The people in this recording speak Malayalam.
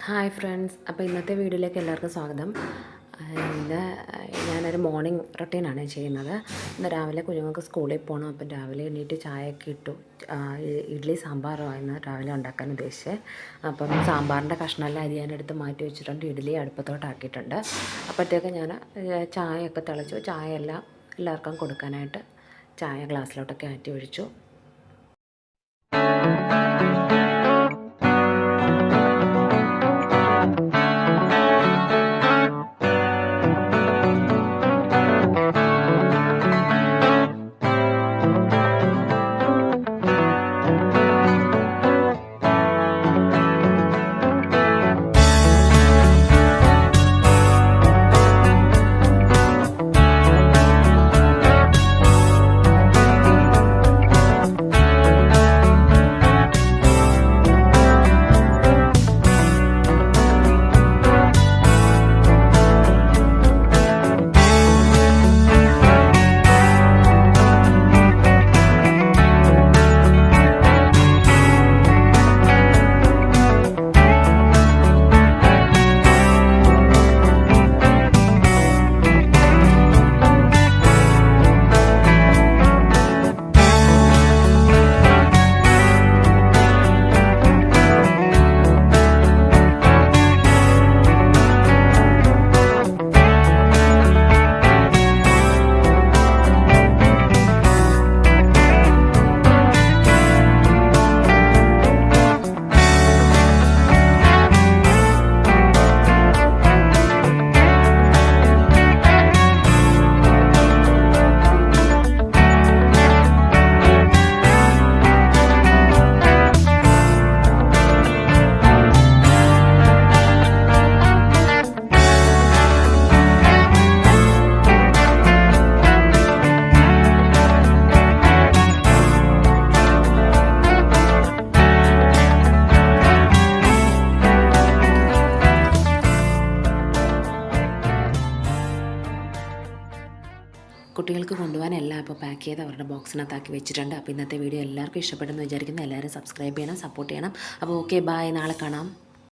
ഹായ് ഫ്രണ്ട്സ്, അപ്പോൾ ഇന്നത്തെ വീഡിയോയിലേക്ക് എല്ലാവർക്കും സ്വാഗതം. ഇന്ന് ഞാനൊരു മോർണിംഗ് റൊട്ടീനാണ് ചെയ്യുന്നത്. ഇന്ന് രാവിലെ കുഞ്ഞുങ്ങൾക്ക് സ്കൂളിൽ പോകണം. അപ്പം രാവിലെ എണീറ്റ് ചായയൊക്കെ ഇട്ടു. ഇഡ്ഡലി സാമ്പാറുമായിരുന്നു രാവിലെ ഉണ്ടാക്കാൻ ഉദ്ദേശിച്ചത്. അപ്പം സാമ്പാറിൻ്റെ കഷ്ണമെല്ലാം അരിയാനെടുത്ത് മാറ്റി വെച്ചിട്ടുണ്ട്. ഇഡ്ഡലി അടുപ്പത്തോട്ടാക്കിയിട്ടുണ്ട്. അപ്പോഴത്തേക്ക് ഞാൻ ചായയൊക്കെ തിളച്ചു. ചായയെല്ലാം എല്ലാവർക്കും കൊടുക്കാനായിട്ട് ചായ ഗ്ലാസ്സിലോട്ടൊക്കെ ആറ്റി ഒഴിച്ചു. കുട്ടികൾക്ക് കൊണ്ടുപോകാൻ എല്ലാം ഇപ്പോൾ പാക്ക് ചെയ്ത് അവരുടെ ബോക്സിനകത്താക്കി വെച്ചിട്ടുണ്ട്. അപ്പോൾ ഇന്നത്തെ വീഡിയോ എല്ലാവർക്കും ഇഷ്ടപ്പെടുമെന്ന് വിചാരിക്കുന്നു. എല്ലാവരും സബ്സ്ക്രൈബ് ചെയ്യണം, സപ്പോർട്ട് ചെയ്യണം. അപ്പോൾ ഓക്കെ, ബൈ, നാളെ കാണാം.